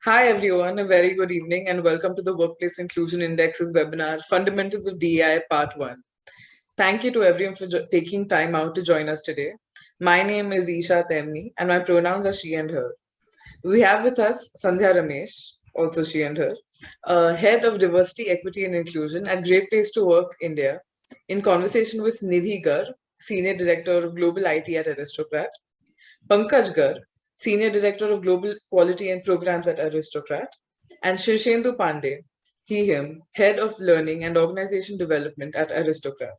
Hi everyone, a very good evening and welcome to the Workplace Inclusion Index's webinar, Fundamentals of DEI Part 1. Thank you to everyone for taking time out to join us today. My name is Isha Temni and my pronouns are she and her. We have with us Sandhya Ramesh, also she and her, Head of Diversity, Equity and Inclusion at Great Place to Work, India, in conversation with Nidhi Garg, Senior Director of Global IT at Aristocrat, Pankaj Garg, Senior Director of Global Quality and Programs at Aristocrat, and Shirshendu Pandey, he/him, Head of Learning and Organization Development at Aristocrat.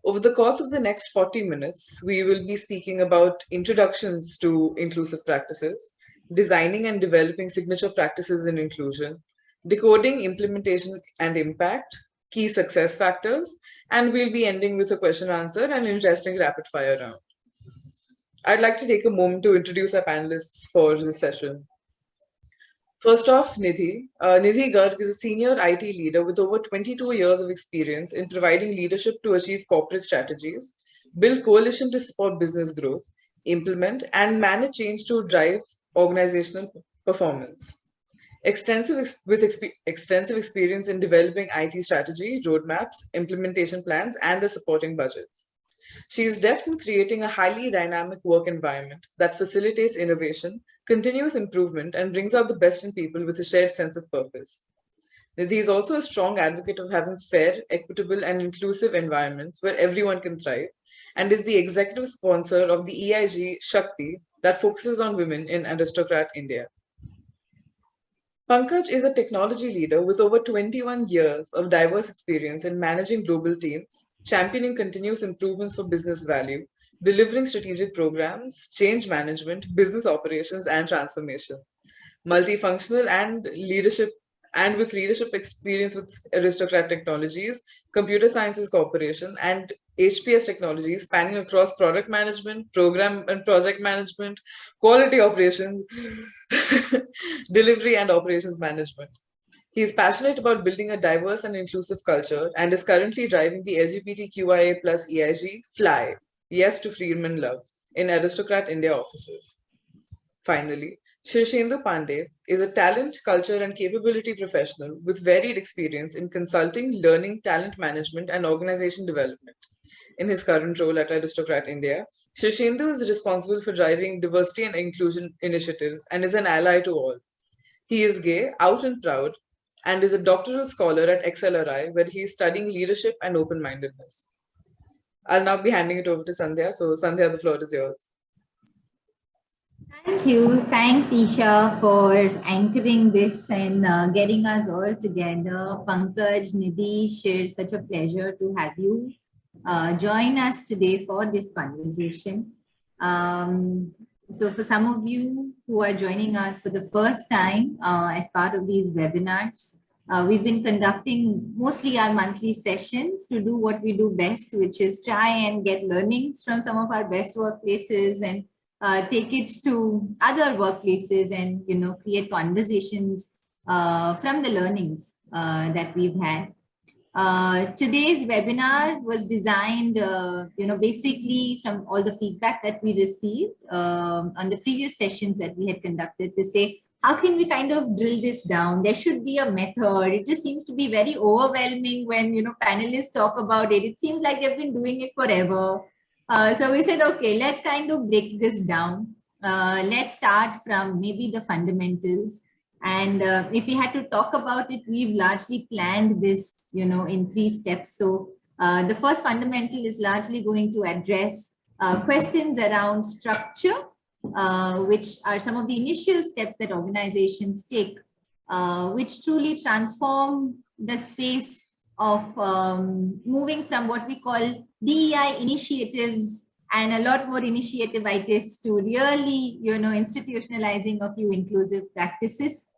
Over the course of the next 40 minutes, we will be speaking about introductions to inclusive practices, designing and developing signature practices in inclusion, decoding implementation and impact, key success factors, and we'll be ending with a question answer and interesting rapid fire round. I'd like to take a moment to introduce our panelists for this session. First off, Nidhi. Nidhi Garg is a senior IT leader with over 22 years of experience in providing leadership to achieve corporate strategies, build coalition to support business growth, implement and manage change to drive organizational performance. Extensive experience in developing IT strategy, roadmaps, implementation plans, and the supporting budgets. She is deft in creating a highly dynamic work environment that facilitates innovation, continuous improvement, and brings out the best in people with a shared sense of purpose. Nidhi is also a strong advocate of having fair, equitable, and inclusive environments where everyone can thrive, and is the executive sponsor of the EIG Shakti that focuses on women in aristocrat India. Pankaj is a technology leader with over 21 years of diverse experience in managing global teams, championing continuous improvements for business value, delivering strategic programs, change management, business operations, and transformation. Multifunctional and with leadership experience with Aristocrat Technologies, Computer Sciences Corporation, and HPS Technologies, spanning across product management, program and project management, quality operations, delivery, and operations management. He is passionate about building a diverse and inclusive culture and is currently driving the LGBTQIA plus EIG FLY, Yes to Freedom and Love, in Aristocrat India offices. Finally, Shirshendu Pandey is a talent, culture, and capability professional with varied experience in consulting, learning, talent management, and organization development. In his current role at Aristocrat India, Shirshendu is responsible for driving diversity and inclusion initiatives and is an ally to all. He is gay, out and proud, and is a doctoral scholar at XLRI, where he is studying leadership and open mindedness. I'll now be handing it over to Sandhya. So, Sandhya, the floor is yours. Thank you. Thanks, Isha, for anchoring this and getting us all together. Pankaj, Nidhi, it's such a pleasure to have you join us today for this conversation. So for some of you who are joining us for the first time as part of these webinars, we've been conducting mostly our monthly sessions to do what we do best, which is try and get learnings from some of our best workplaces and take it to other workplaces and create conversations from the learnings that we've had. Today's webinar was designed, basically from all the feedback that we received on the previous sessions that we had conducted to say, how can we kind of drill this down? There should be a method. It just seems to be very overwhelming when, panelists talk about it. It seems like they've been doing it forever. So we said, okay, let's kind of break this down. Let's start from maybe the fundamentals. And if we had to talk about it, we've largely planned this, in 3 steps. So the first fundamental is largely going to address questions around structure, which are some of the initial steps that organizations take, which truly transform the space of moving from what we call DEI initiatives and a lot more initiative-itis to really, institutionalizing a few inclusive practices.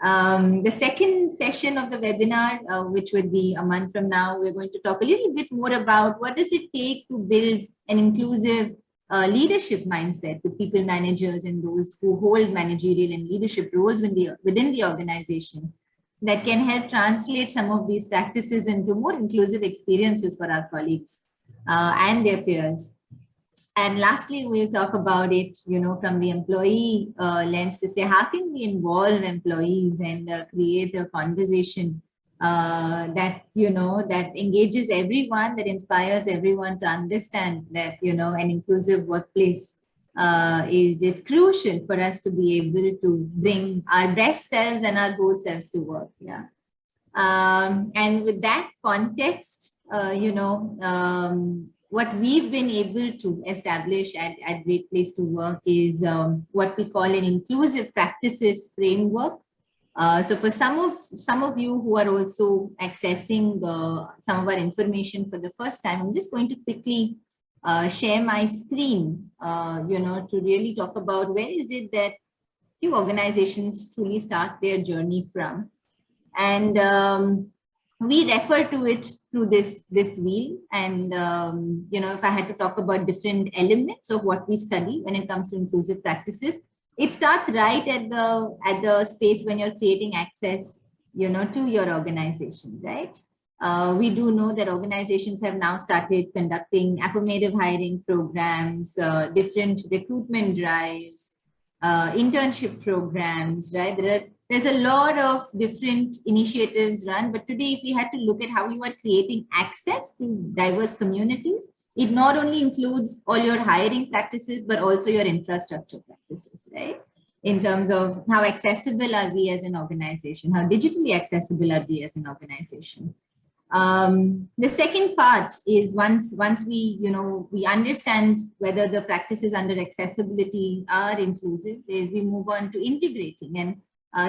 The second session of the webinar, which would be a month from now, we're going to talk a little bit more about what does it take to build an inclusive leadership mindset with people managers and those who hold managerial and leadership roles within the organization that can help translate some of these practices into more inclusive experiences for our colleagues and their peers. And lastly, we'll talk about it, from the employee lens to say, how can we involve employees and create a conversation that, that engages everyone, that inspires everyone to understand that, an inclusive workplace is crucial for us to be able to bring our best selves and our whole selves to work. Yeah. And with that context, what we've been able to establish at Great Place to Work is what we call an inclusive practices framework. So for some of you who are also accessing some of our information for the first time, I'm just going to quickly share my screen, to really talk about where is it that few organizations truly start their journey from. And we refer to it through this wheel. And if I had to talk about different elements of what we study when it comes to inclusive practices, it starts right at the space when you're creating access, to your organization, right? We do know that organizations have now started conducting affirmative hiring programs, different recruitment drives, internship programs, right? There's a lot of different initiatives run, but today, if we had to look at how you are creating access to diverse communities, it not only includes all your hiring practices, but also your infrastructure practices, right? In terms of how accessible are we as an organization, how digitally accessible are we as an organization. The second part is once we, we understand whether the practices under accessibility are inclusive, is we move on to integrating. And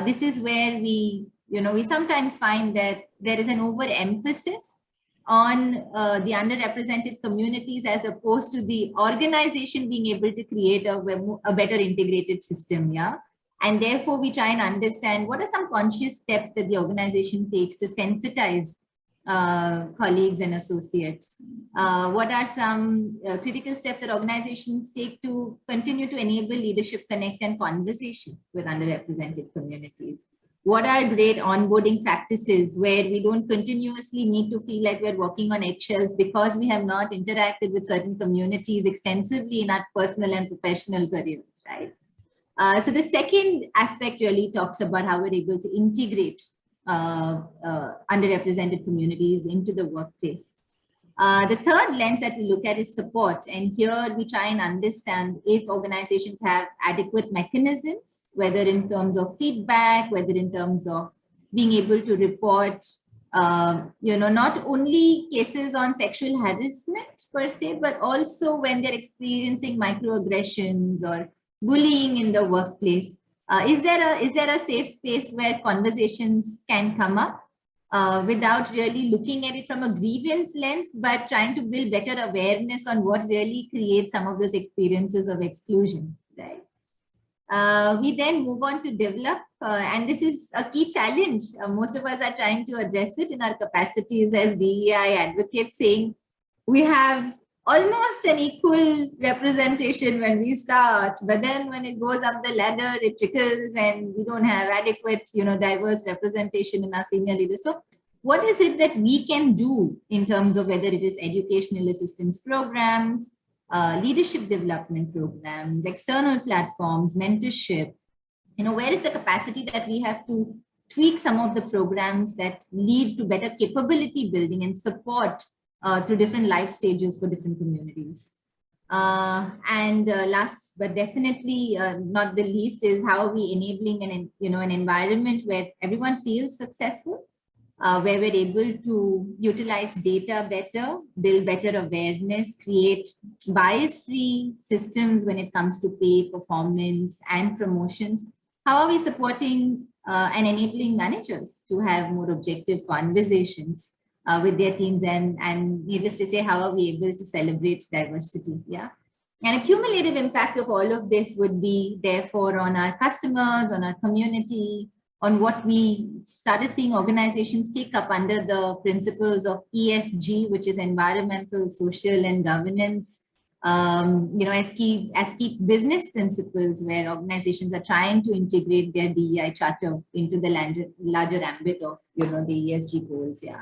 this is where we sometimes find that there is an overemphasis on the underrepresented communities as opposed to the organization being able to create a better integrated system. Yeah. And therefore, we try and understand what are some conscious steps that the organization takes to sensitize colleagues and associates. What are some critical steps that organizations take to continue to enable leadership connect and conversation with underrepresented communities? What are great onboarding practices where we don't continuously need to feel like we're walking on eggshells because we have not interacted with certain communities extensively in our personal and professional careers, right? So the second aspect really talks about how we're able to integrate underrepresented communities into the workplace. The third lens that we look at is support. And here we try and understand if organizations have adequate mechanisms, whether in terms of feedback, whether in terms of being able to report, not only cases on sexual harassment per se, but also when they're experiencing microaggressions or bullying in the workplace. Is there a safe space where conversations can come up without really looking at it from a grievance lens, but trying to build better awareness on what really creates some of those experiences of exclusion, right? We then move on to develop, and this is a key challenge. Most of us are trying to address it in our capacities as DEI advocates, saying we have almost an equal representation when we start, but then when it goes up the ladder, it trickles and we don't have adequate, diverse representation in our senior leaders. So what is it that we can do in terms of whether it is educational assistance programs, leadership development programs, external platforms, mentorship? Where is the capacity that we have to tweak some of the programs that lead to better capability building and support through different life stages for different communities. And last but definitely not the least is how are we enabling an environment where everyone feels successful, where we're able to utilize data better, build better awareness, create bias-free systems when it comes to pay, performance, and promotions. How are we supporting and enabling managers to have more objective conversations with their teams, and needless to say, how are we able to celebrate diversity? Yeah. And a cumulative impact of all of this would be therefore on our customers, on our community, on what we started seeing organizations take up under the principles of ESG, which is environmental, social, and governance, as key business principles, where organizations are trying to integrate their DEI charter into the larger ambit of, the ESG goals. Yeah.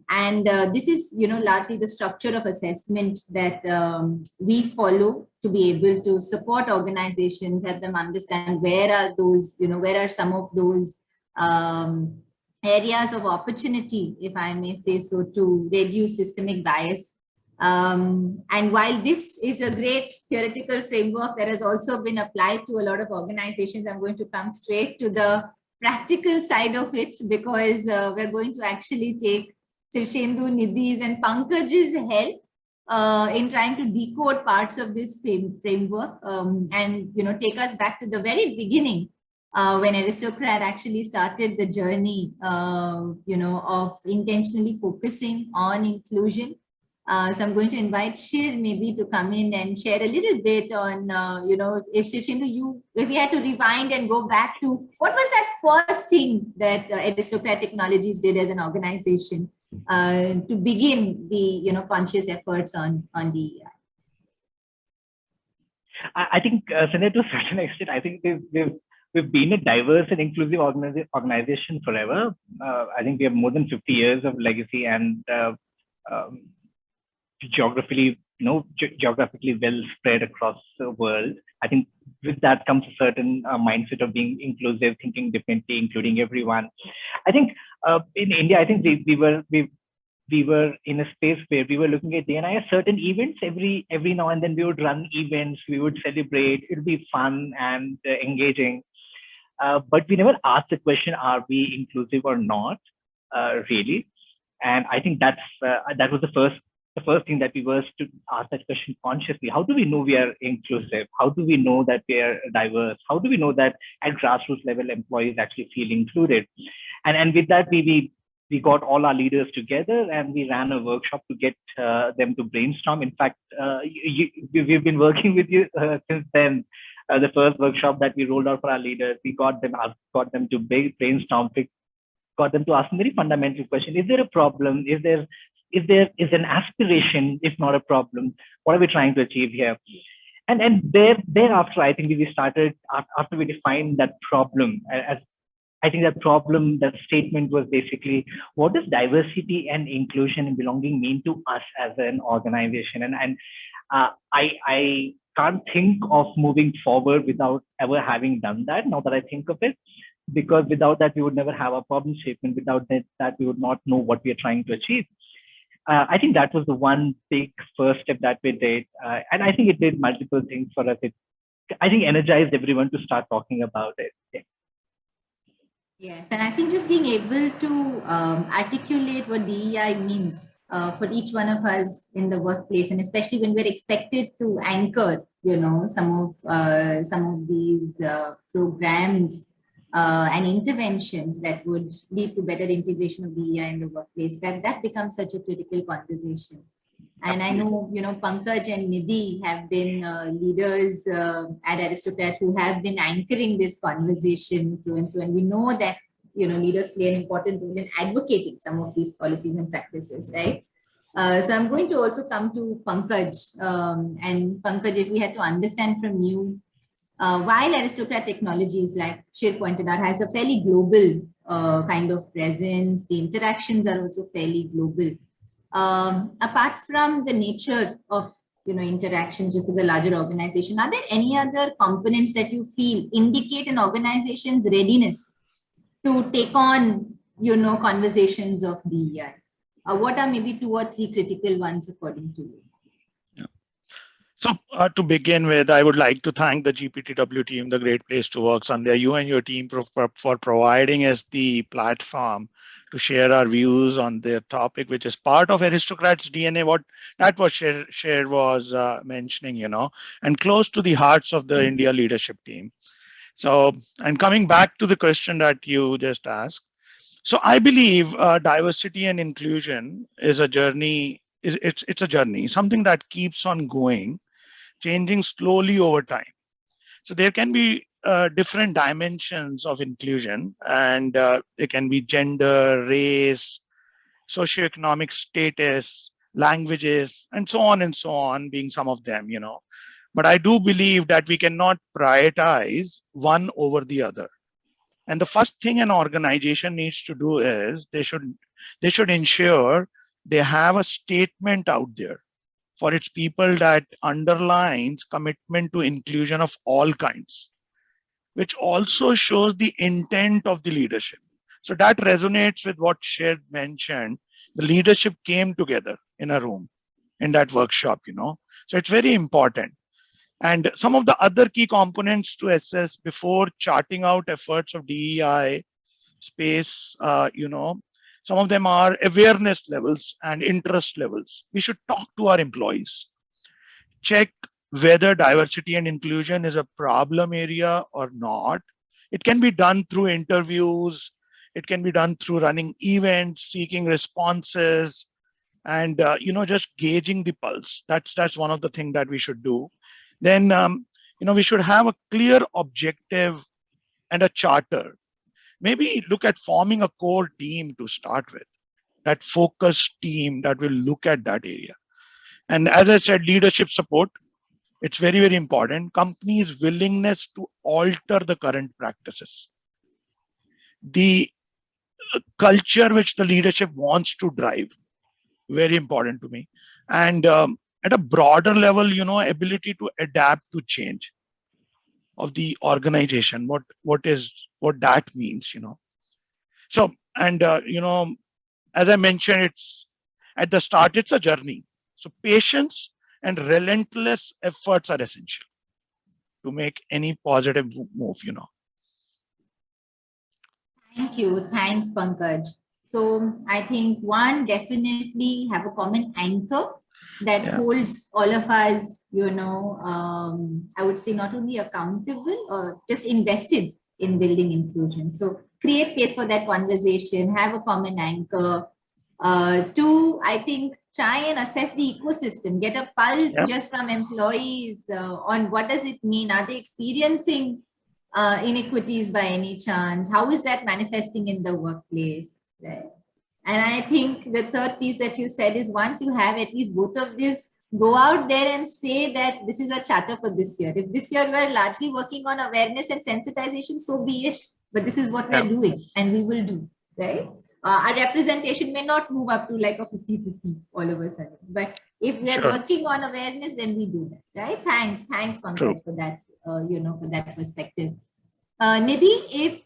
And this is, largely the structure of assessment that we follow to be able to support organizations, help them understand where are those, where are some of those um, areas of opportunity, if I may say so, to reduce systemic bias. And while this is a great theoretical framework that has also been applied to a lot of organizations, I'm going to come straight to the practical side of it, because we're going to actually take Sirshendu, Nidhi's, and Pankaj's help in trying to decode parts of this framework, and take us back to the very beginning, when Aristocrat actually started the journey, of intentionally focusing on inclusion. So I'm going to invite Shir maybe to come in and share a little bit on, if Shirshendu, if we had to rewind and go back to what was that first thing that Aristocrat Technologies did as an organization to begin the, conscious efforts on DEI? I think, Sanjay, to a certain extent, I think we've been a diverse and inclusive organization forever. I think we have more than 50 years of legacy, and geographically well spread across the world. I think with that comes a certain mindset of being inclusive, thinking differently, including everyone. I think in India, I think we were in a space where we were looking at DNI as certain events. Every now and then we would run events, we would celebrate. It would be fun and engaging. But we never asked the question, are we inclusive or not, really? And I think that was the first thing that we were to ask that question consciously. How do we know we are inclusive? How do we know that we are diverse? How do we know that at grassroots level employees actually feel included? And with that, we got all our leaders together and we ran a workshop to get them to brainstorm. In fact, we've been working with you since then. The first workshop that we rolled out for our leaders, we got them to brainstorm, got them to ask a very fundamental question: is there a problem? Is there an aspiration, if not a problem? What are we trying to achieve here? And thereafter, I think we started, after we defined that problem, as I think that problem, that statement was basically, what does diversity and inclusion and belonging mean to us as an organization? And I can't think of moving forward without ever having done that, now that I think of it, because without that, we would never have a problem statement. Without that we would not know what we are trying to achieve. I think that was the one big first step that we did. And I think it did multiple things for us. I think energized everyone to start talking about it. Yeah. Yes, and I think just being able to articulate what DEI means for each one of us in the workplace, and especially when we're expected to anchor, some of these programs and interventions that would lead to better integration of DEI in the workplace, that becomes such a critical conversation. And I know, Pankaj and Nidhi have been leaders at Aristocrat who have been anchoring this conversation through and through. And we know that, leaders play an important role in advocating some of these policies and practices, right? So I'm going to also come to Pankaj. And Pankaj, if we had to understand from you, while Aristocrat Technologies, like Shir pointed out, has a fairly global kind of presence, the interactions are also fairly global. Apart from the nature of interactions just with the larger organization, are there any other components that you feel indicate an organization's readiness to take on conversations of DEI? What are maybe 2 or 3 critical ones according to you? So to begin with, I would like to thank the GPTW team, the Great Place to Work, Sandhya, you and your team for providing us the platform to share our views on the topic, which is part of Aristocrat's DNA, what Share was mentioning, and close to the hearts of the India leadership team. So, and coming back to the question that you just asked, so I believe diversity and inclusion is a journey. It's a journey, something that keeps on going, changing slowly over time. So there can be different dimensions of inclusion, and it can be gender, race, socioeconomic status, languages, and so on, being some of them, But I do believe that we cannot prioritize one over the other. And the first thing an organization needs to do is they should ensure they have a statement out there for its people that underlines commitment to inclusion of all kinds, which also shows the intent of the leadership. So that resonates with what Shed mentioned. The leadership came together in a room in that workshop, So it's very important. And some of the other key components to assess before charting out efforts of DEI space, some of them are awareness levels and interest levels. We should talk to our employees, check whether diversity and inclusion is a problem area or not. It can be done through interviews. It can be done through running events, seeking responses, and just gauging the pulse. That's one of the things that we should do. Then we should have a clear objective and a charter. Maybe look at forming a core team to start with, that focused team that will look at that area. And as I said, leadership support. It's very, very important. Companies' willingness to alter the current practices. The culture which the leadership wants to drive, very important to me. And at a broader level, ability to adapt to change of the organization, what that means, So, and, as I mentioned, it's at the start, it's a journey. So patience and relentless efforts are essential to make any positive move, Thank you. Thanks, Pankaj. So I think one, definitely have a common anchor that holds all of us, I would say not only accountable or just invested in building inclusion. So create space for that conversation, have a common anchor. Two, I think try and assess the ecosystem, get a pulse just from employees on what does it mean? Are they experiencing inequities by any chance? How is that manifesting in the workplace? Right? And I think the third piece that you said is once you have at least both of this, go out there and say that this is a charter for this year. If this year we're largely working on awareness and sensitization, so be it. But this is what we're doing and we will do, right? Our representation may not move up to like a 50-50 all of a sudden. But if we're working on awareness, then we do that, right? Thanks, Pankaj, for that, for that perspective. Nidhi, if,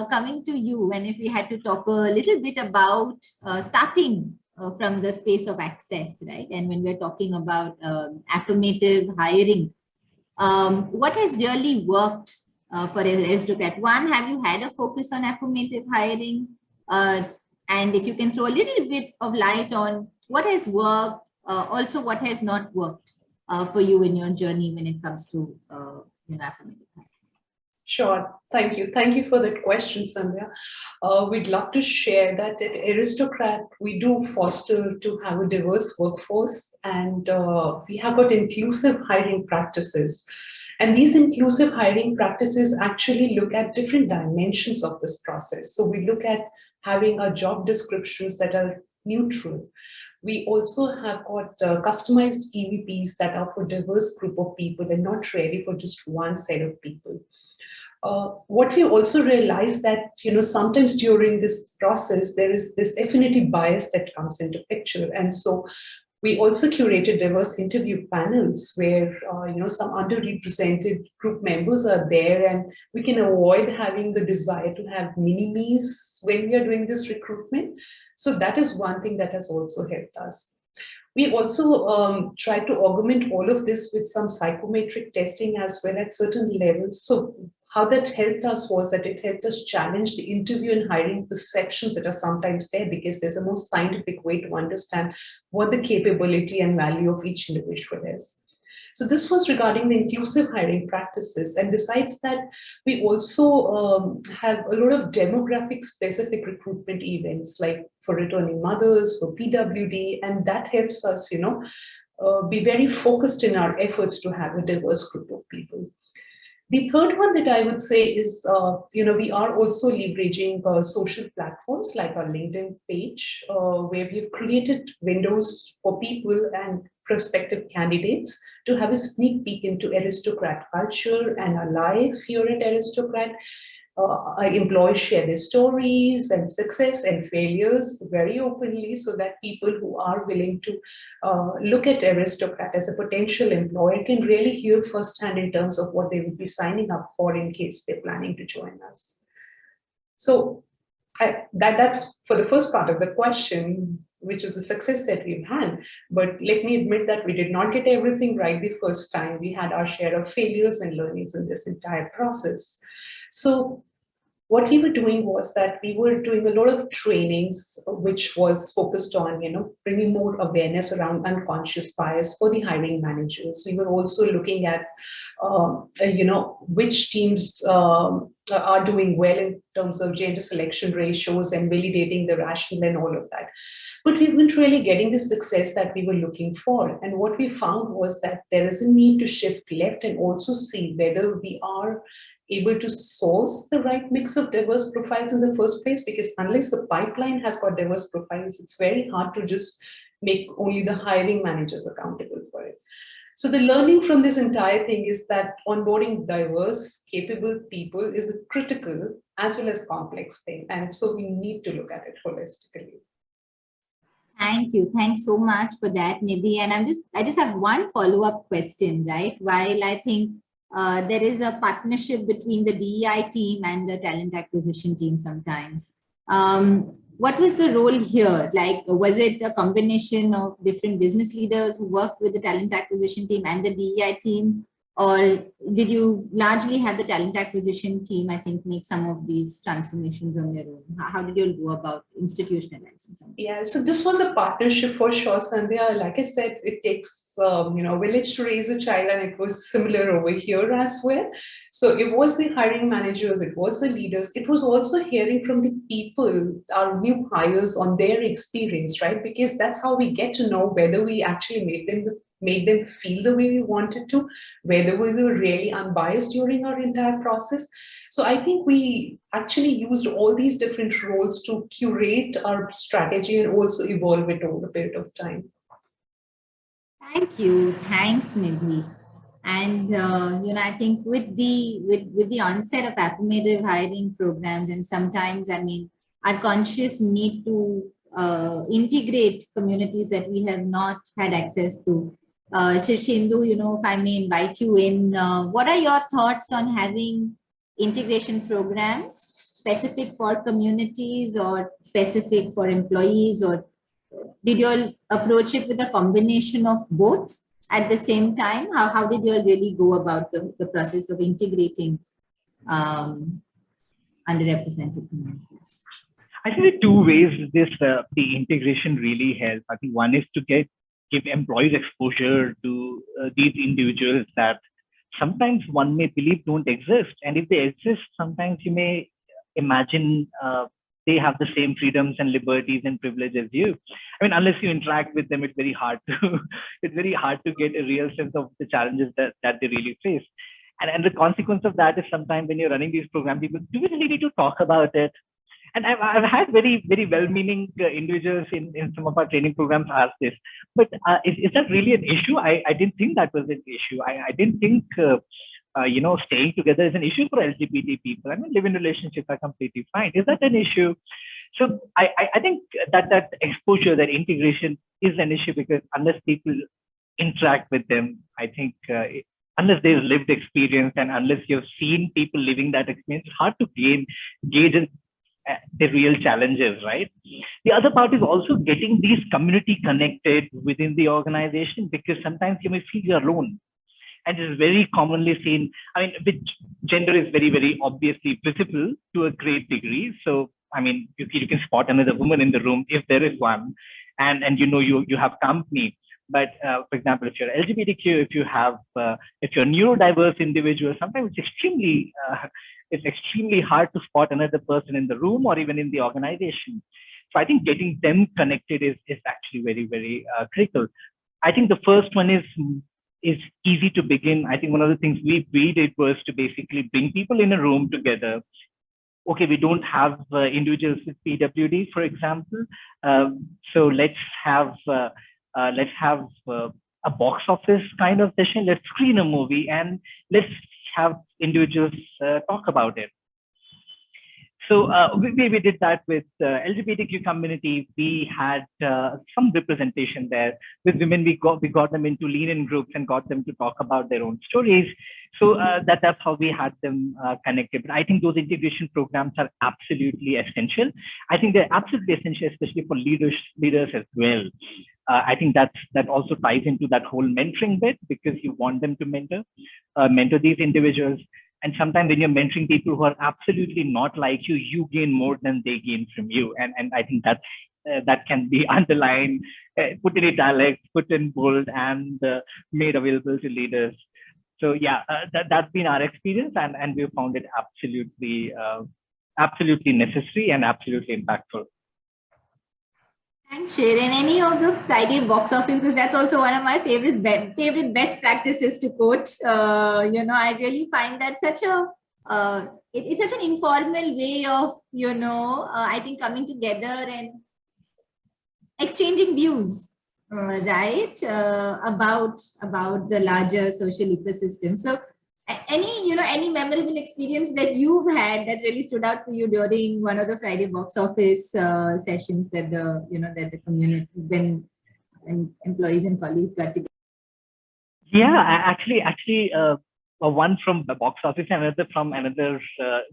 coming to you, and if we had to talk a little bit about starting from the space of access, right? And when we're talking about affirmative hiring, what has really worked for Aristocrat? One, have you had a focus on affirmative hiring? And if you can throw a little bit of light on what has worked, also what has not worked for you in your journey when it comes to affirmative hiring. Sure. Thank you. Thank you for that question, Sandhya. We'd love to share that at Aristocrat, we do foster to have a diverse workforce, and we have got inclusive hiring practices. And these inclusive hiring practices actually look at different dimensions of this process. So we look at having our job descriptions that are neutral. We also have got customized EVPs that are for diverse group of people and not really for just one set of people. What we also realize that, sometimes during this process, there is this affinity bias that comes into picture. And so we also curated diverse interview panels where, some underrepresented group members are there, and we can avoid having the desire to have mini-me's when we are doing this recruitment. So that is one thing that has also helped us. We also try to augment all of this with some psychometric testing as well at certain levels. So how that helped us was that it helped us challenge the interview and hiring perceptions that are sometimes there, because there's a more scientific way to understand what the capability and value of each individual is. So this was regarding the inclusive hiring practices. And besides that, we also have a lot of demographic specific recruitment events, like for returning mothers, for PWD, and that helps us, be very focused in our efforts to have a diverse group of people. The third one that I would say is, we are also leveraging social platforms like our LinkedIn page, where we've created windows for people and prospective candidates to have a sneak peek into Aristocrat culture and our life here at Aristocrat. employees share their stories and success and failures very openly, so that people who are willing to look at Aristocrat as a potential employer can really hear firsthand in terms of what they would be signing up for in case they're planning to join us. So that's for the first part of the question, which is the success that we've had. But let me admit that we did not get everything right the first time. We had our share of failures and learnings in this entire process. So what we were doing was that we were doing a lot of trainings, which was focused on, bringing more awareness around unconscious bias for the hiring managers. We were also looking at, which teams are doing well in terms of gender selection ratios and validating the rationale and all of that. But we weren't really getting the success that we were looking for. And what we found was that there is a need to shift left and also see whether we are able to source the right mix of diverse profiles in the first place, because unless the pipeline has got diverse profiles, it's very hard to just make only the hiring managers accountable for it. So the learning from this entire thing is that onboarding diverse, capable people is a critical as well as complex thing. And so we need to look at it holistically. Thank you. Thanks so much for that, Nidhi. And I just have one follow-up question, right? While I think there is a partnership between the DEI team and the talent acquisition team sometimes. What was the role here? Like, was it a combination of different business leaders who worked with the talent acquisition team and the DEI team? Or did you largely have the talent acquisition team, I think, make some of these transformations on their own? How did you go about institutionalizing something? Yeah, so this was a partnership for sure, Sandhya. Like I said, it takes a village to raise a child, and it was similar over here as well. So it was the hiring managers, it was the leaders, it was also hearing from the people, our new hires, on their experience, right? Because that's how we get to know whether we actually made them feel the way we wanted to, whether we were really unbiased during our entire process. So I think we actually used all these different roles to curate our strategy and also evolve it over a period of time. Thank you. Thanks, Nidhi. And I think with the onset of affirmative hiring programs, and sometimes, our conscious need to integrate communities that we have not had access to. Shirshendu, if I may invite you in, what are your thoughts on having integration programs specific for communities or specific for employees, or did you all approach it with a combination of both at the same time? How did you all really go about the process of integrating underrepresented communities? I think the two ways the integration really helps. I think one is to give employees exposure to these individuals that sometimes one may believe don't exist. And if they exist, sometimes you may imagine they have the same freedoms and liberties and privileges as you. Unless you interact with them, it's very hard to get a real sense of the challenges that they really face. And the consequence of that is sometimes when you're running these programs, people do we really need to talk about it? And I've had very, very well-meaning individuals in some of our training programs ask this, but is that really an issue? I didn't think that was an issue. I didn't think, staying together is an issue for LGBT people. Live-in relationships are completely fine. Is that an issue? So I think that exposure, that integration is an issue, because unless people interact with them, I think unless there's lived experience and unless you've seen people living that experience, it's hard to gauge the real challenges, right? The other part is also getting these community connected within the organization, because sometimes you may feel you're alone. And it is very commonly seen, which gender is very, very obviously visible to a great degree. So, you can spot another woman in the room if there is one, and you have company. But for example, if you're LGBTQ, if you're neurodiverse individual, sometimes it's extremely hard to spot another person in the room or even in the organization. So I think getting them connected is actually very, very critical. I think the first one is easy to begin. I think one of the things we did was to basically bring people in a room together. Okay, we don't have individuals with PWD, for example. So let's have a box office kind of session. Let's screen a movie and let's have individuals talk about it. So we did that with LGBTQ community. We had some representation there with women. We got them into lean-in groups and got them to talk about their own stories. So that's how we had them connected. But I think those integration programs are absolutely essential. I think they're absolutely essential, especially for leaders as well. I think that also ties into that whole mentoring bit, because you want them to mentor these individuals. And sometimes when you're mentoring people who are absolutely not like you, you gain more than they gain from you. And I think that can be underlined, put in italics, put in bold, and made available to leaders. So yeah, that's been our experience, and we found it absolutely necessary and absolutely impactful. Thanks, Sharon. Any of the Friday box office, because that's also one of my favorite best practices to quote. I really find that such it's such an informal way of, I think coming together and exchanging views, right, about the larger social ecosystem. So any memorable experience that you've had that's really stood out for you during one of the Friday box office sessions that the community, when employees and colleagues got together? Yeah, actually, one from the box office and another from another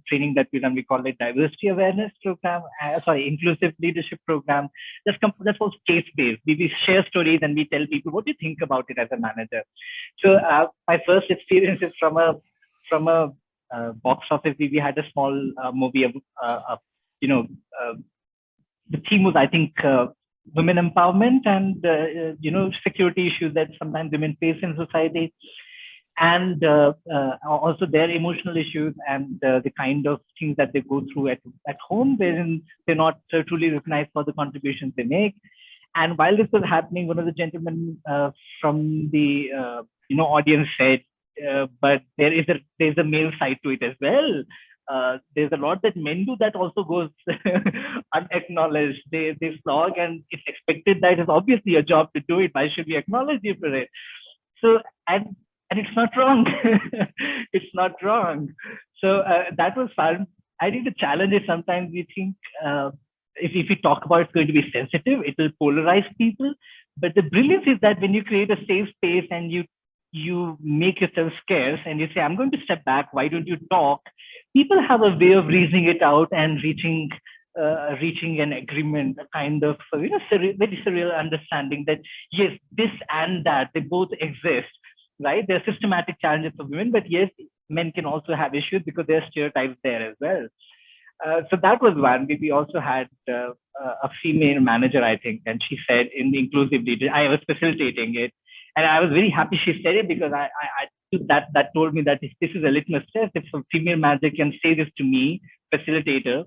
training that we done. We call it diversity awareness program. Inclusive leadership program. That was case-based. We share stories and we tell people what do you think about it as a manager. So my first experience is from a box office. We had a small movie of the theme was, I think, women empowerment and security issues that sometimes women face in society, and also their emotional issues and the kind of things that they go through at home, wherein they're not truly recognized for the contributions they make. And while this was happening, one of the gentlemen from the audience said, but there's a male side to it as well. There's a lot that men do that also goes unacknowledged. They slog, and it's expected that it's obviously a job to do it. Why should we acknowledge you for it? So and it's not wrong. It's not wrong. So that was fun. I think the challenge is sometimes we think if we talk about it's going to be sensitive, it will polarize people. But the brilliance is that when you create a safe space and you make yourself scarce and you say, I'm going to step back, why don't you talk? People have a way of reasoning it out and reaching an agreement, a kind of very surreal understanding that yes, this and that, they both exist, right? There are systematic challenges for women, but yes, men can also have issues because there are stereotypes there as well. So that was one. We also had a female manager, I think, and she said in the inclusive leadership, I was facilitating it, and I was very happy she said it, because that told me that if this is a litmus test, if a female manager can say this to me, facilitator,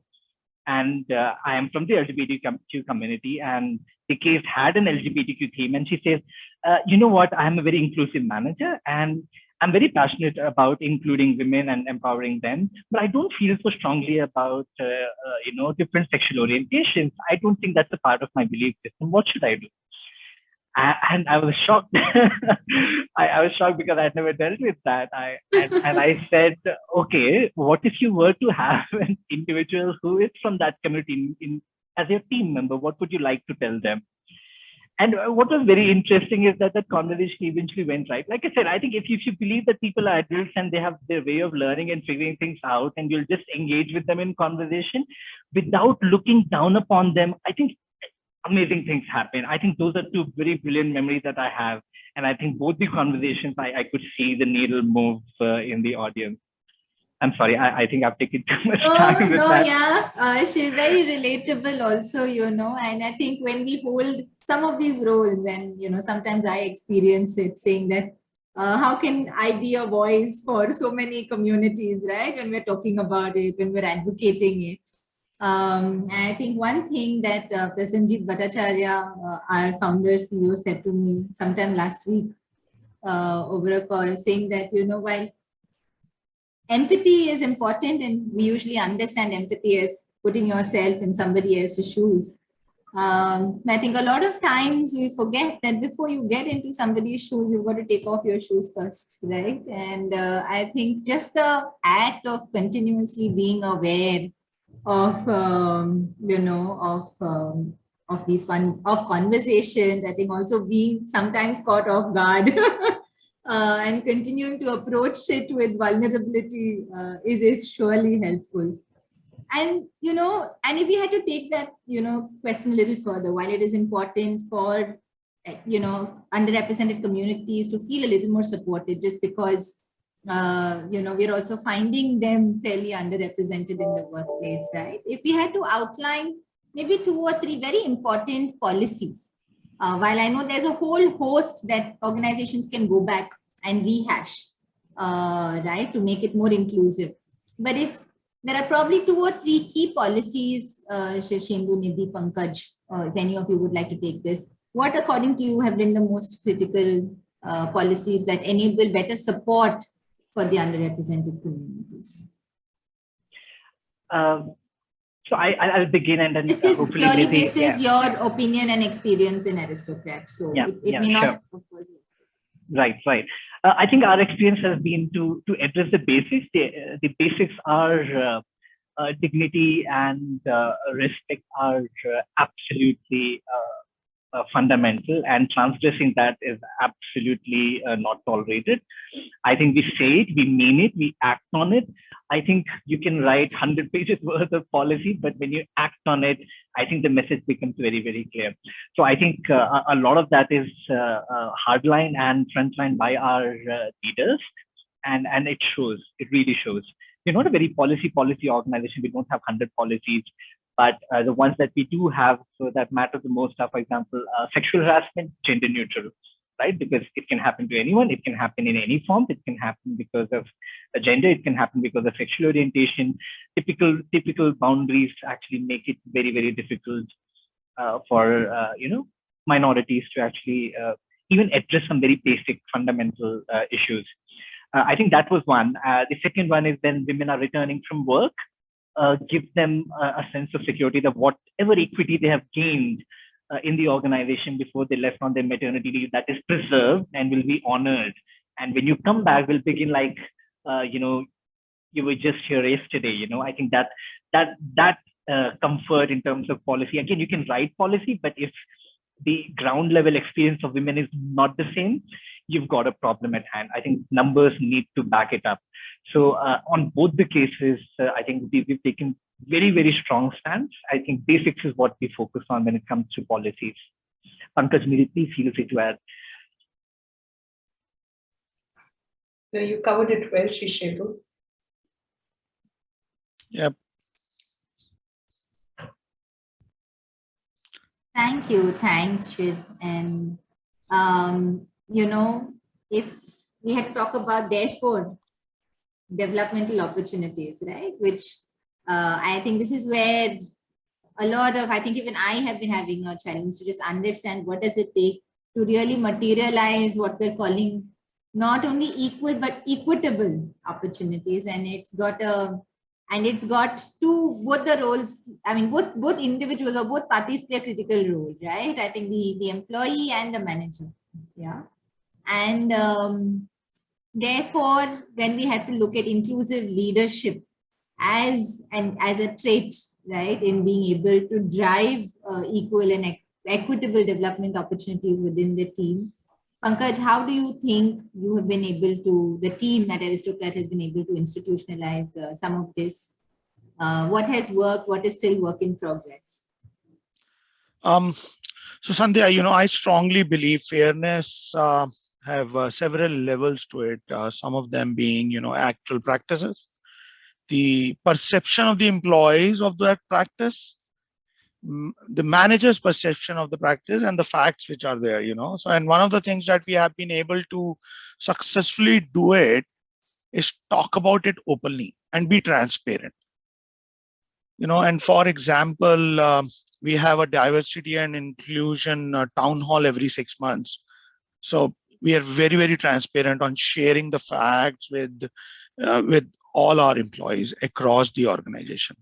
and I am from the LGBTQ community, and the case had an LGBTQ theme, and she says, you know what, I am a very inclusive manager, and I'm very passionate about including women and empowering them, but I don't feel so strongly about different sexual orientations. I don't think that's a part of my belief system. What should I do? And I was shocked. I was shocked because I'd never dealt with that. And I said, okay, what if you were to have an individual who is from that community as your team member? What would you like to tell them? And what was very interesting is that conversation eventually went right. Like I said, I think if you believe that people are adults and they have their way of learning and figuring things out, and you'll just engage with them in conversation without looking down upon them, I think amazing things happen. I think those are two very brilliant memories that I have. And I think both the conversations, I could see the needle move in the audience. I'm sorry, I think I've taken too much time with that. Yeah, she's very relatable also, and I think when we hold some of these roles, and, sometimes I experience it saying that, how can I be a voice for so many communities, right? When we're talking about it, when we're advocating it. And I think one thing that Prasenjit Bhattacharya, our founder CEO, said to me sometime last week over a call, saying that, while empathy is important, and we usually understand empathy as putting yourself in somebody else's shoes. I think a lot of times we forget that before you get into somebody's shoes, you've got to take off your shoes first, right? And I think just the act of continuously being aware of these conversations. I think also being sometimes caught off guard and continuing to approach it with vulnerability is surely helpful. And and if we had to take that question a little further, while it is important for underrepresented communities to feel a little more supported, just because we're also finding them fairly underrepresented in the workplace, right? If we had to outline maybe 2 or 3 very important policies, while I know there's a whole host that organizations can go back and rehash, right, to make it more inclusive. But if there are probably 2 or 3 key policies, Shindu, Nidhi, Pankaj, if any of you would like to take this, what according to you have been the most critical policies that enable better support for the underrepresented communities? So I'll begin, and then this is hopefully purely Nidhi, basis your opinion and experience in Aristocrat. So it may not, of course. Right. I think our experience has been to address the basics. The basics are dignity and respect are absolutely fundamental, and transgressing that is absolutely not tolerated. I think we say it, we mean it, we act on it. I think you can write 100 pages worth of policy, but when you act on it, I think the message becomes very, very clear. So I think a lot of that is hardline and frontline by our leaders, and it shows, it really shows. We're not a very policy organization. We don't have 100 policies, but the ones that we do have, so that matter the most are, for example, sexual harassment, gender neutral, right? Because it can happen to anyone. It can happen in any form. It can happen because of gender. It can happen because of sexual orientation. Typical boundaries actually make it very, very difficult for minorities to actually even address some very basic fundamental issues. I think that was one. The second one is when women are returning from work, give them a sense of security that whatever equity they have gained in the organization before they left on their maternity leave, that is preserved and will be honored. And when you come back, we'll begin like, you were just here yesterday. I think that comfort in terms of policy. Again, you can write policy, but if the ground level experience of women is not the same, you've got a problem at hand. I think numbers need to back it up. So on both the cases, I think we've taken very, very strong stance. I think basics is what we focus on when it comes to policies. Pankaj, please feel free to add. No, you covered it well, Shishedu. Yep. Thank you. Thanks, Shid. And, if we had to talk about, therefore, developmental opportunities, right? Which I think this is where a lot of, I think even I have been having a challenge to just understand what does it take to really materialize what we're calling not only equal, but equitable opportunities. And it's got two, both the roles, I mean, both individuals or both parties play a critical role, right? I think the employee and the manager, yeah. And therefore, when we had to look at inclusive leadership as a trait, right, in being able to drive equal and equitable development opportunities within the team, Pankaj, how do you think you have been able to, the team at Aristocrat has been able to institutionalize some of this? What has worked? What is still work in progress? So Sandhya, I strongly believe fairness have several levels to it. Some of them being, actual practices, the perception of the employees of that practice, the manager's perception of the practice, and the facts which are there. So, and one of the things that we have been able to successfully do it is talk about it openly and be transparent. And for example, we have a diversity and inclusion town hall every 6 months. So we are very, very transparent on sharing the facts with all our employees across the organization.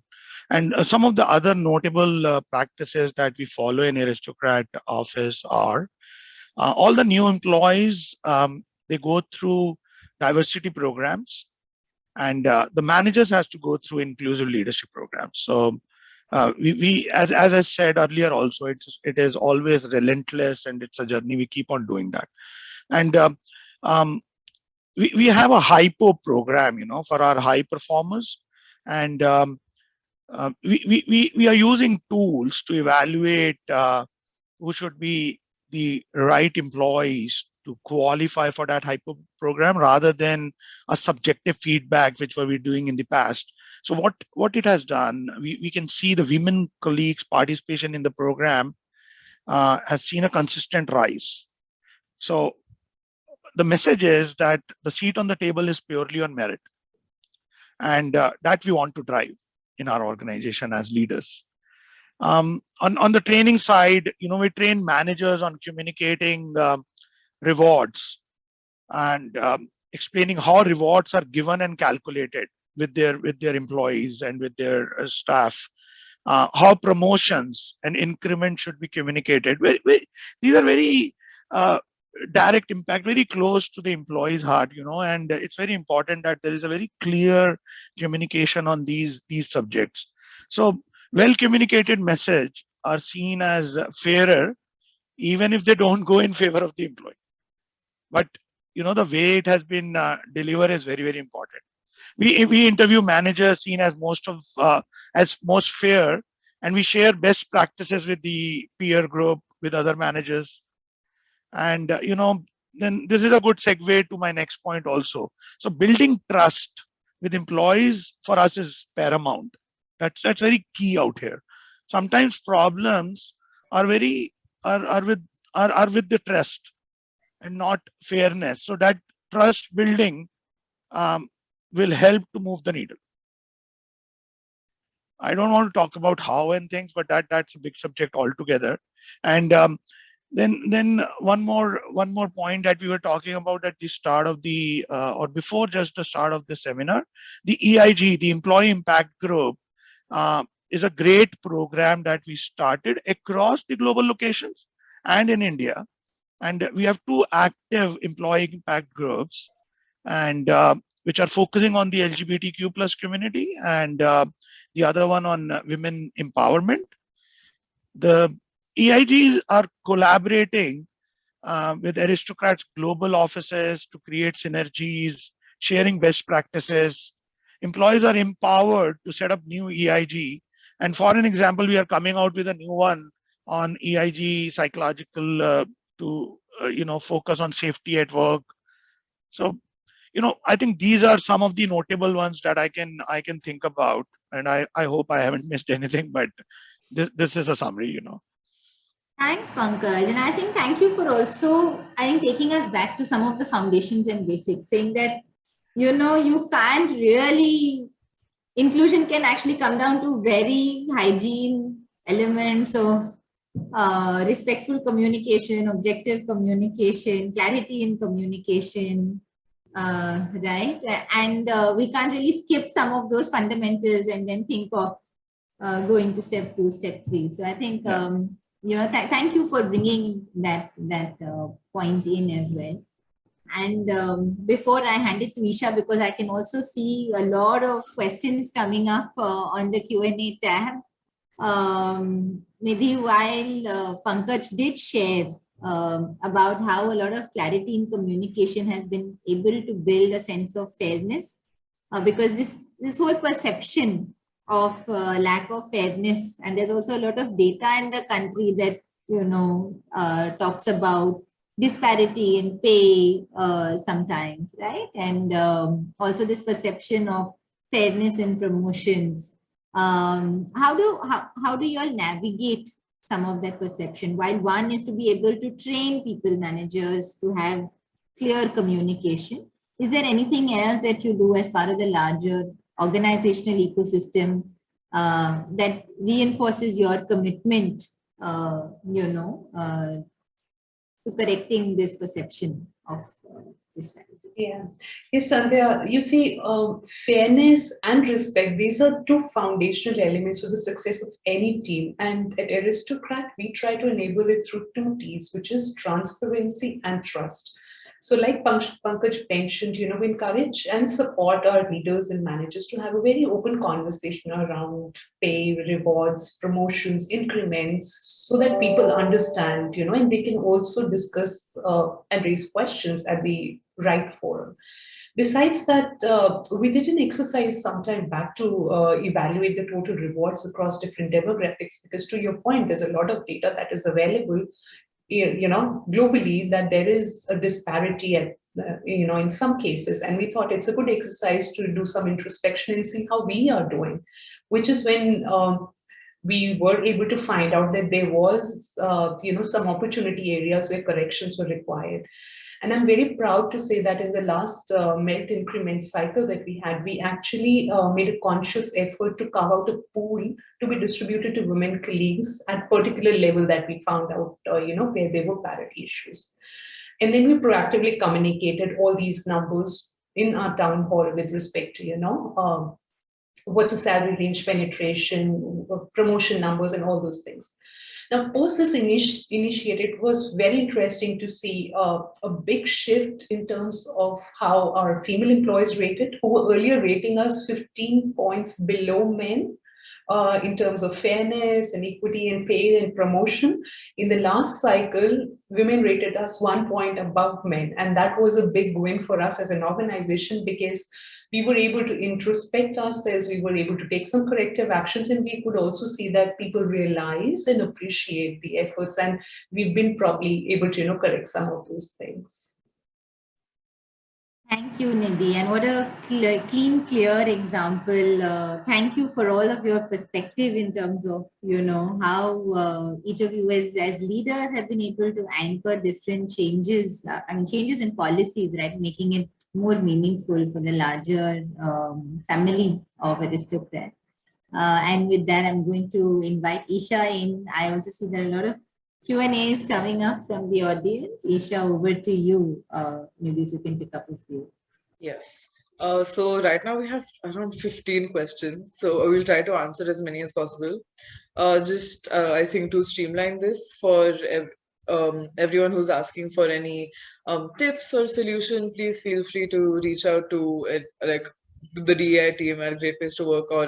And some of the other notable practices that we follow in Aristocrat office are all the new employees, they go through diversity programs. And the managers has to go through inclusive leadership programs. So as I said earlier, also it is always relentless, and it's a journey. We keep on doing that, and we have a hypo program, for our high performers, and we are using tools to evaluate who should be the right employees to qualify for that hypo program, rather than a subjective feedback, which we were doing in the past. So what it has done, we can see the women colleagues' participation in the program has seen a consistent rise. So the message is that the seat on the table is purely on merit, and that we want to drive in our organization as leaders. On the training side, we train managers on communicating rewards, and explaining how rewards are given and calculated with their employees and with their staff. How promotions and increments should be communicated. These are very direct impact, very close to the employee's heart, and it's very important that there is a very clear communication on these subjects. So well communicated message are seen as fairer, even if they don't go in favor of the employee. But the way it has been delivered is very, very important. We interview managers seen as most fair, and we share best practices with the peer group, with other managers. And then this is a good segue to my next point also. So building trust with employees for us is paramount. That's very key out here. Sometimes problems are with the trust and not fairness. So that trust building will help to move the needle. I don't want to talk about how and things, but that's a big subject altogether. And then one more point that we were talking about at the start of the or before just the start of the seminar, the EIG, the Employee Impact Group, is a great program that we started across the global locations and in India. And we have 2 active employee impact groups, and which are focusing on the LGBTQ plus community, and the other one on women empowerment. The EIGs are collaborating with Aristocrat's global offices to create synergies, sharing best practices. Employees are empowered to set up new EIG. And for an example, we are coming out with a new one on EIG psychological to focus on safety at work. So I think these are some of the notable ones that I can think about, and I hope I haven't missed anything, but this is a summary. Thanks, Pankaj. And I think thank you for also, taking us back to some of the foundations and basics, saying that, you can't really, inclusion can actually come down to very hygiene elements of respectful communication, objective communication, clarity in communication, right? And we can't really skip some of those fundamentals and then think of going to step 2, step 3. So I think, thank you for bringing that point in as well. And before I hand it to Isha, because I can also see a lot of questions coming up on the Q&A tab. Maybe while Pankaj did share about how a lot of clarity in communication has been able to build a sense of fairness, because this whole perception of lack of fairness, and there's also a lot of data in the country that talks about disparity in pay sometimes, right? And also this perception of fairness in promotions. How do you all navigate some of that perception? While one is to be able to train people managers to have clear communication, is there anything else that you do as part of the larger organizational ecosystem that reinforces your commitment, to correcting this perception of disparity? Yeah. Yes, Sandhya, you see, fairness and respect, these are 2 foundational elements for the success of any team. And at Aristocrat, we try to enable it through 2 T's, which is transparency and trust. So like Pankaj mentioned, we encourage and support our leaders and managers to have a very open conversation around pay, rewards, promotions, increments, so that people understand, and they can also discuss and raise questions at the right forum. Besides that, we did an exercise sometime back to evaluate the total rewards across different demographics, because to your point, there's a lot of data that is available, globally, that there is a disparity at, in some cases. And we thought it's a good exercise to do some introspection and see how we are doing, which is when we were able to find out that there was, some opportunity areas where corrections were required. And I'm very proud to say that in the last merit increment cycle that we had, we actually made a conscious effort to carve out a pool to be distributed to women colleagues at particular level that we found out, where there were parity issues. And then we proactively communicated all these numbers in our town hall with respect to, what's the salary range penetration, promotion numbers, and all those things. Now, post this initiative, it was very interesting to see a big shift in terms of how our female employees rated, who were earlier rating us 15 points below men in terms of fairness and equity and pay and promotion. In the last cycle, women rated us 1 point above men. And that was a big win for us as an organization, because we were able to introspect ourselves, we were able to take some corrective actions, and we could also see that people realize and appreciate the efforts, and we've been probably able to, correct some of those things. Thank you, Nidhi. And what a clean, clear example. Thank you for all of your perspective in terms of, how each of you as leaders have been able to anchor different changes, changes in policies, right? Making it more meaningful for the larger family of Aristocrat. And with that, I'm going to invite Isha in. I also see there are a lot of Q&As coming up from the audience. Isha, over to you. Maybe if you can pick up a few. Yes. So right now we have around 15 questions. So we'll try to answer as many as possible. I think to streamline this for everyone who's asking for any tips or solution, please feel free to reach out to the DEI team at Great Place to Work or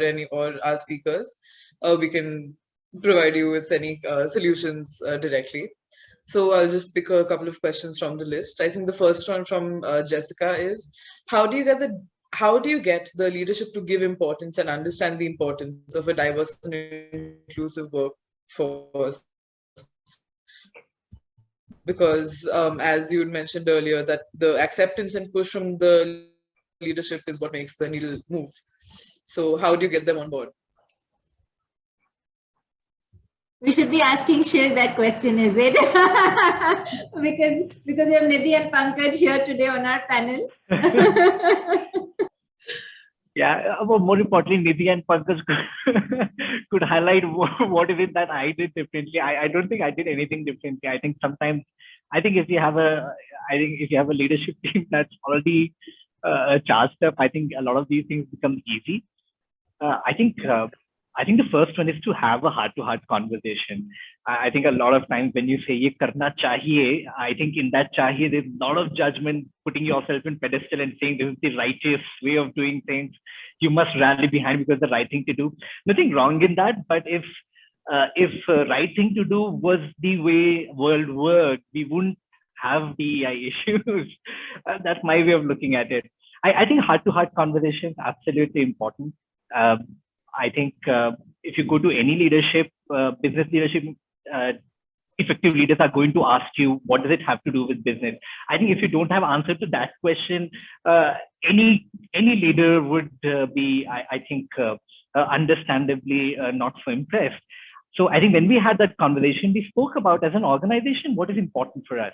our speakers. We can provide you with any solutions directly. So I'll just pick a couple of questions from the list. I think the first one from Jessica is, how do you get the leadership to give importance and understand the importance of a diverse and inclusive workforce? Because as you mentioned earlier, that the acceptance and push from the leadership is what makes the needle move. So how do you get them on board? We should be asking Shir that question, is it? because we have Nidhi and Pankaj here today on our panel. Yeah, well, more importantly, Nidhi and Pankaj could highlight what is it that I did differently. I don't think I did anything differently. I think if you have a leadership team that's already charged up, I think a lot of these things become easy. I think the first one is to have a heart-to-heart conversation. I think a lot of times when you say ye karna chahiye, I think in that chahiye there's a lot of judgment, putting yourself in pedestal and saying this is the righteous way of doing things. You must rally behind because the right thing to do. Nothing wrong in that, but if right thing to do was the way world worked, we wouldn't have DEI issues. That's my way of looking at it. I think heart-to-heart conversations absolutely important. I think if you go to any leadership, business leadership, effective leaders are going to ask you, what does it have to do with business? I think if you don't have answer to that question, any leader would be, I think, understandably not so impressed. So I think when we had that conversation, we spoke about as an organization, what is important for us,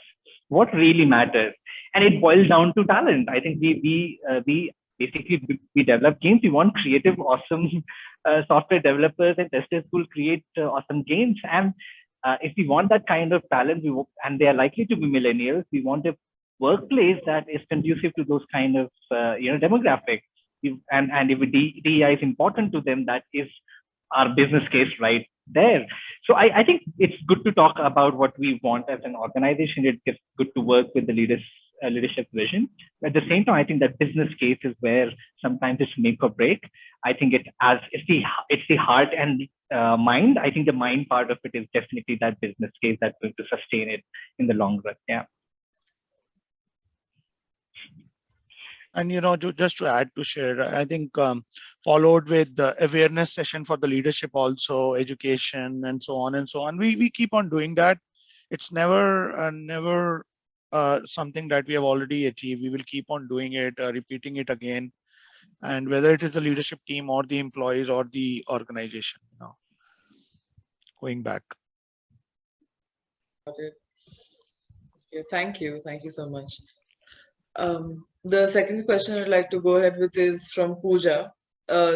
what really matters. And it boils down to talent. I think we develop games. We want creative, awesome software developers and testers who will create awesome games. And if we want that kind of talent, and they are likely to be millennials, we want a workplace that is conducive to those kind of demographics. And if DEI is important to them, that is our business case right there. So I think it's good to talk about what we want as an organization. It's good to work with the leaders leadership vision. At the same time, I think that business case is where sometimes it's make or break. I think it's the heart and mind. I think the mind part of it is definitely that business case that's going to sustain it in the long run. Yeah. And just to add to share, I think followed with the awareness session for the leadership, also education and so on and so on. We keep on doing that. It's never something that we have already achieved. We will keep on doing it, repeating it again, and whether it is the leadership team or the employees or the organization. Going back. Okay, thank you so much. The second question I'd like to go ahead with is from Pooja.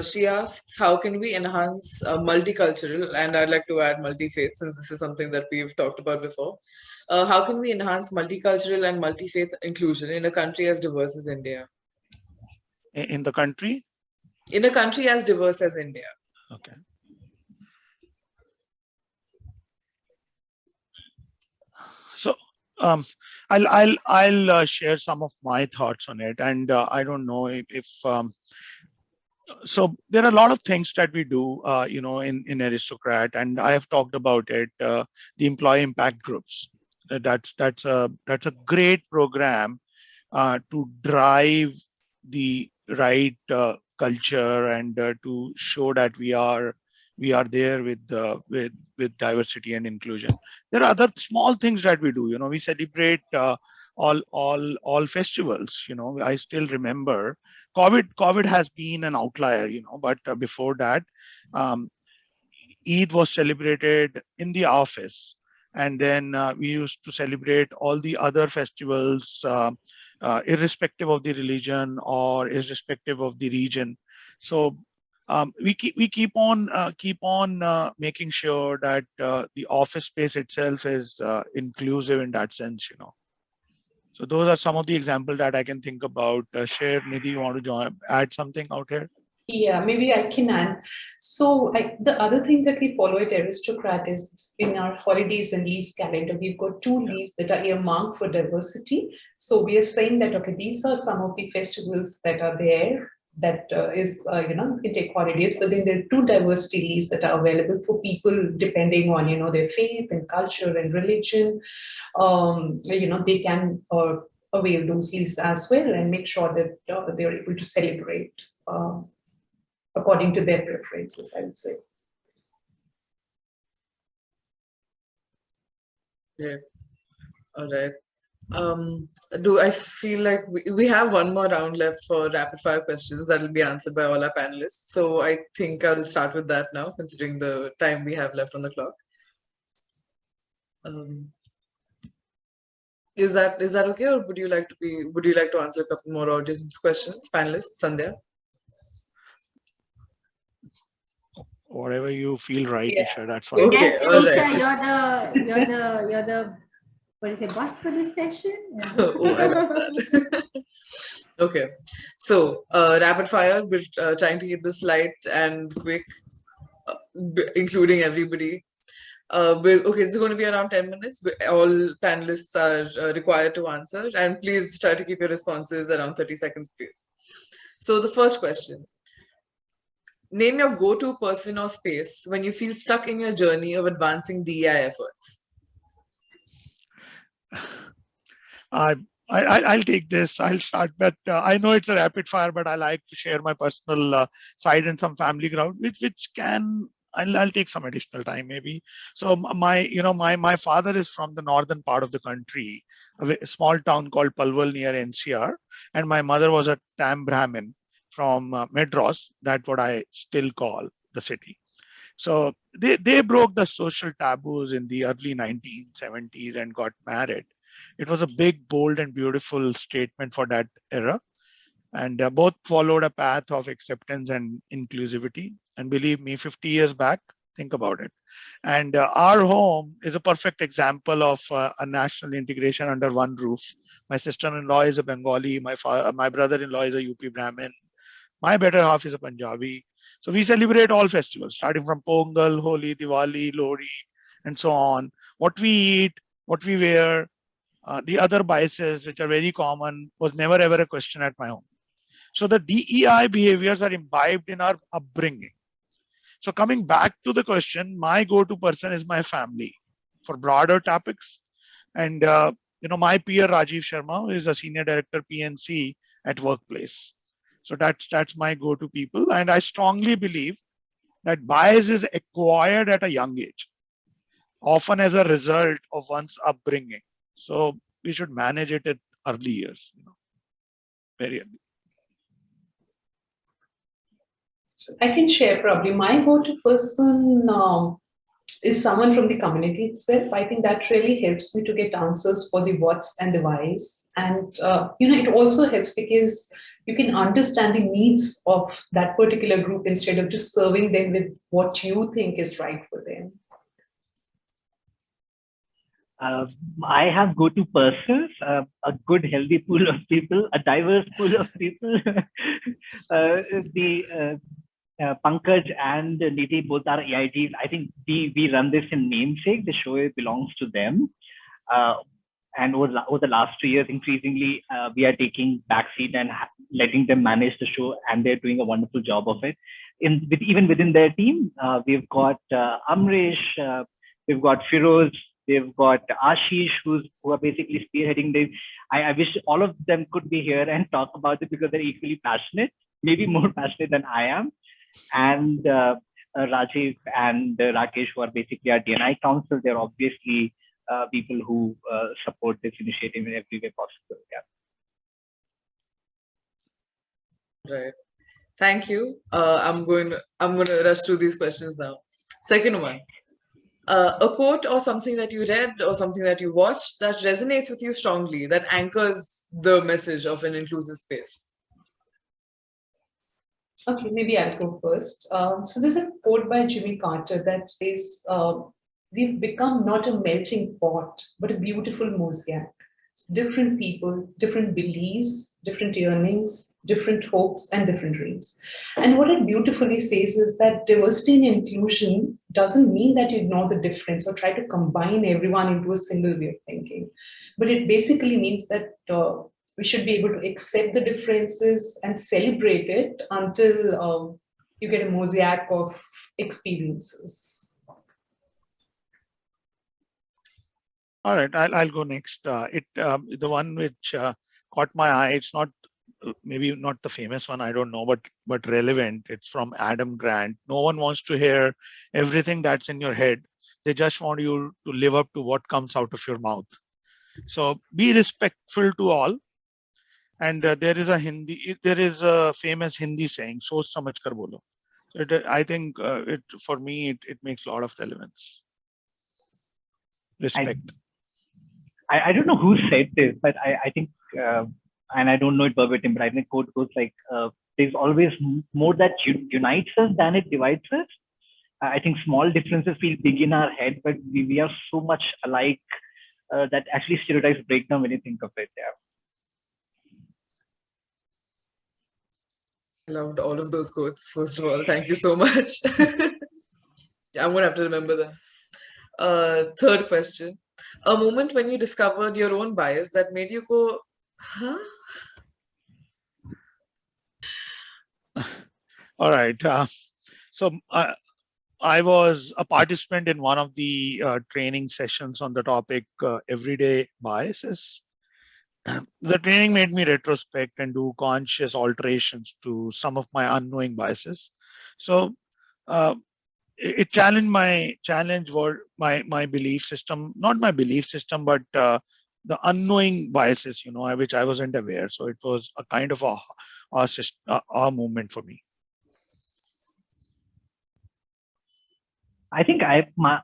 She asks, how can we enhance multicultural, and I'd like to add multi-faith since this is something that we've talked about before. How can we enhance multicultural and multi-faith inclusion in a country as diverse as India? In the country? In a country as diverse as India. Okay. So I'll share some of my thoughts on it, and I don't know if so there are a lot of things that we do, in Aristocrat, and I have talked about it. The employee impact groups. That's a great program to drive the right culture and to show that we are there with diversity and inclusion. There are other small things that we do. We celebrate all festivals. I still remember COVID has been an outlier. But before that, Eid was celebrated in the office, and then we used to celebrate all the other festivals, irrespective of the religion or irrespective of the region. So we keep on making sure that the office space itself is inclusive in that sense. So those are some of the examples that I can think about. Share, Nidhi, you want to add something out here? Yeah, maybe I can add. So the other thing that we follow at Aristocrat is in our holidays and leaves calendar, we've got 2 leaves that are earmarked for diversity. So we are saying that, okay, these are some of the festivals that are there that is, you can take holidays, but then there are 2 diversity leaves that are available for people depending on, their faith and culture and religion. They can avail those leaves as well and make sure that they're able to celebrate according to their preferences, I would say. Yeah. All right. Do I feel like we have one more round left for rapid fire questions that will be answered by all our panelists. So I think I'll start with that now, considering the time we have left on the clock. Is that okay, or would you like to answer a couple more audience questions, panelists? Sandhya? Whatever you feel right, Yeah. Isha, that's fine. Okay, Yes, all Isha, right. you're the what is it, boss for this session? Oh, I love that. Okay, so rapid fire. We're trying to keep this light and quick, including everybody. Okay, it's going to be around 10 minutes. All panelists are required to answer, and please try to keep your responses around 30 seconds, please. So the first question. Name your go-to person or space when you feel stuck in your journey of advancing DEI efforts. I'll take this. I'll start, but I know it's a rapid fire, but I like to share my personal side and some family ground, which can I'll take some additional time maybe. So my father is from the northern part of the country, a small town called Palwal near NCR, and my mother was a Tam Brahmin from Madras. That's what I still call the city. So they broke the social taboos in the early 1970s and got married. It was a big, bold, and beautiful statement for that era. And both followed a path of acceptance and inclusivity. And believe me, 50 years back, think about it. And our home is a perfect example of a national integration under one roof. My sister-in-law is a Bengali. My brother-in-law is a UP Brahmin. My better half is a Punjabi. So we celebrate all festivals, starting from Pongal, Holi, Diwali, Lohri, and so on. What we eat, what we wear, The other biases, which are very common, was never ever a question at my home. So the DEI behaviors are imbibed in our upbringing. So coming back to the question, my go-to person is my family for broader topics. And my peer Rajiv Sharma, who is a senior director PNC at Workplace. So that's my go-to people. And I strongly believe that bias is acquired at a young age, often as a result of one's upbringing. So we should manage it at early years, very early. So I can share probably my go-to person is someone from the community itself. I think that really helps me to get answers for the what's and the whys. And, it also helps because you can understand the needs of that particular group instead of just serving them with what you think is right for them. I have go-to persons, a good, healthy pool of people, a diverse pool of people. Pankaj and Nidhi both are EITs. I think we run this in namesake. The show belongs to them. And over the last 2 years, increasingly, we are taking backseat and letting them manage the show, and they're doing a wonderful job of it. Even within their team, we've got Amrish, we've got Firoz, we've got Ashish, who are basically spearheading this. I wish all of them could be here and talk about it because they're equally passionate, maybe more passionate than I am. And Rajiv and Rakesh, who are basically our DNI council, they're obviously people who support this initiative in every way possible. Yeah. Right. Thank you. I'm going to rush through these questions now. Second one. A quote or something that you read or something that you watched that resonates with you strongly, that anchors the message of an inclusive space. Okay, maybe I'll go first. So there's a quote by Jimmy Carter that says, we've become not a melting pot, but a beautiful mosaic. Different people, different beliefs, different yearnings, different hopes, and different dreams. And what it beautifully says is that diversity and inclusion doesn't mean that you ignore the difference or try to combine everyone into a single way of thinking. But it basically means that we should be able to accept the differences and celebrate it until you get a mosaic of experiences. All right, I'll go next. The one which caught my eye, it's not maybe not the famous one, I don't know, but relevant. It's from Adam Grant. No one wants to hear everything that's in your head. They just want you to live up to what comes out of your mouth. So be respectful to all. And there is a famous Hindi saying, "Soch samajh kar bolo." So I think for me it makes a lot of relevance. Respect. I don't know who said this, but I think, and I don't know it verbatim, but I think quote goes like, there's always more that unites us than it divides us. I think small differences feel big in our head, but we are so much alike that actually stereotypes break down when you think of it. Yeah. I loved all of those quotes, first of all. Thank you so much. I'm going to have to remember them. Third question. A moment when you discovered your own bias that made you go, huh? All right. So I was a participant in one of the training sessions on the topic everyday biases. The training made me retrospect and do conscious alterations to some of my unknowing biases. So it challenged my belief system, not my belief system, but the unknowing biases, which I wasn't aware. So it was a kind of a moment for me. I think my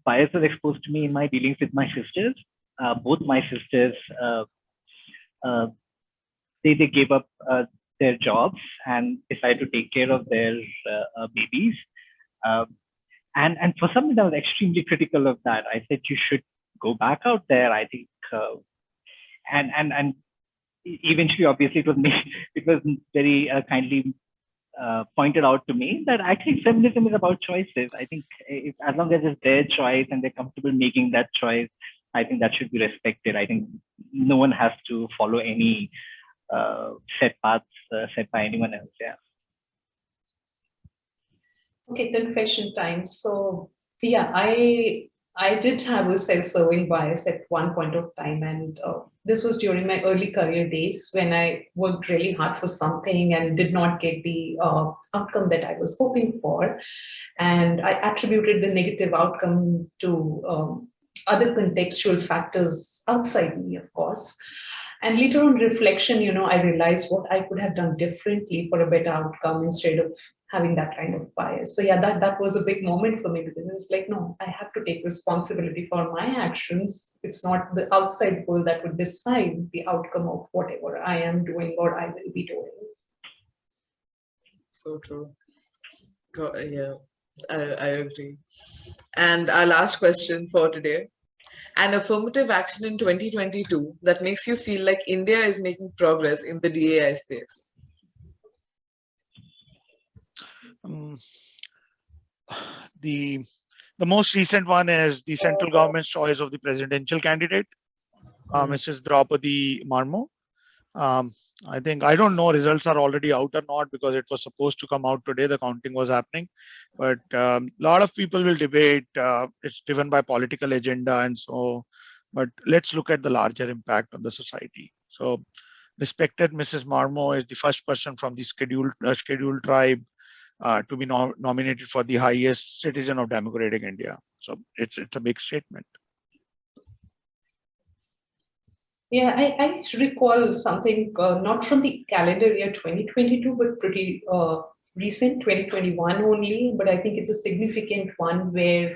bias was exposed to me in my dealings with my sisters. Both my sisters, they gave up their jobs and decided to take care of their babies. And for some reason, I was extremely critical of that. I said, you should go back out there. I think, and eventually, obviously, it was very kindly pointed out to me that actually feminism is about choices. I think as long as it's their choice and they're comfortable making that choice, I think that should be respected. I think no one has to follow any set paths set by anyone else. Yeah. Okay, confession time. So yeah, I did have a self-serving bias at one point of time, and this was during my early career days when I worked really hard for something and did not get the outcome that I was hoping for, and I attributed the negative outcome to other contextual factors outside me, of course. And later on reflection, I realized what I could have done differently for a better outcome instead of having that kind of bias. So yeah, that was a big moment for me because it was like, no, I have to take responsibility for my actions. It's not the outside world that would decide the outcome of whatever I am doing or I will be doing. So true. Yeah, I agree. And our last question for today. An affirmative action in 2022 that makes you feel like India is making progress in the DEI space. The most recent one is the central government's choice of the presidential candidate, Mrs. Draupadi Murmu. I think, I don't know results are already out or not because it was supposed to come out today. The counting was happening, but a lot of people will debate. It's driven by political agenda and so, but let's look at the larger impact on the society. So respected Mrs. Marmo is the first person from the scheduled tribe to be nominated for the highest citizen of democratic India. So it's a big statement. Yeah, I recall something not from the calendar year 2022, but pretty recent, 2021 only. But I think it's a significant one where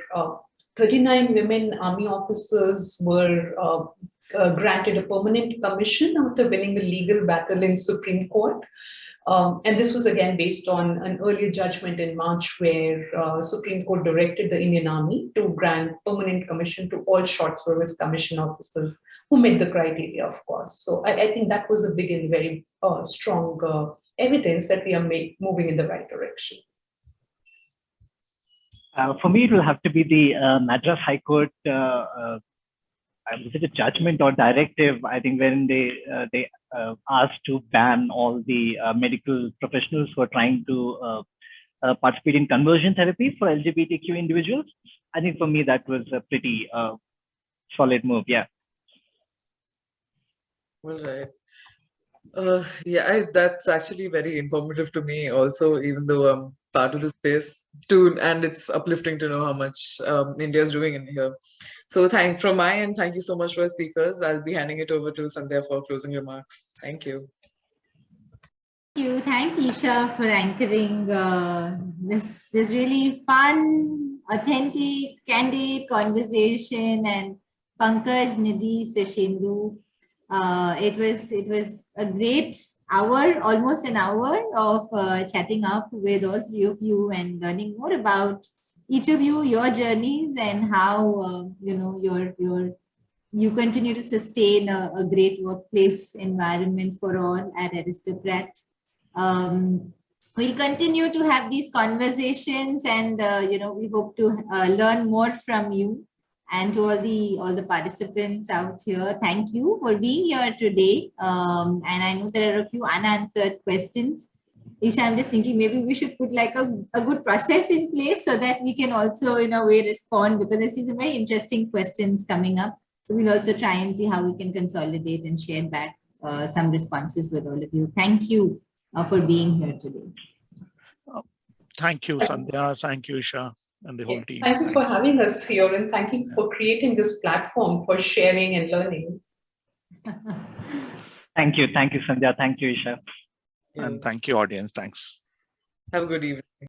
39 women army officers were granted a permanent commission after winning a legal battle in Supreme Court. And this was again based on an earlier judgment in March where Supreme Court directed the Indian Army to grant permanent commission to all short service commission officers who met the criteria, of course. So I think that was a big and very strong evidence that we are moving in the right direction. For me, it will have to be the Madras High Court. Was it a judgment or directive? I think when they asked to ban all the medical professionals who are trying to participate in conversion therapy for LGBTQ individuals. I think for me that was a pretty solid move. Yeah. All right. Yeah, that's actually very informative to me also, even though I'm part of the space too, and it's uplifting to know how much India is doing in here. So from my end, thank you so much for our speakers. I'll be handing it over to Sandhya for closing remarks. Thank you. Thank you. Thanks, Isha, for anchoring this really fun, authentic, candid conversation, and Pankaj, Nidhi, Sashendu. It was a great hour, almost an hour of chatting up with all three of you and learning more about each of you, your journeys, and how you continue to sustain a great workplace environment for all at Aristocrat. We'll continue to have these conversations, and we hope to learn more from you. And to all the participants out here, thank you for being here today. And I know there are a few unanswered questions. Isha, I'm just thinking maybe we should put like a good process in place so that we can also in a way respond, because I see some very interesting questions coming up. So we'll also try and see how we can consolidate and share back some responses with all of you. Thank you for being here today. Thank you, Sandhya. Thank you, Isha, and the whole team. Thank you for having us here, and thank you for creating this platform for sharing and learning. Thank you, Sandhya. Thank you, Isha. And thank you, audience. Thanks. Have a good evening.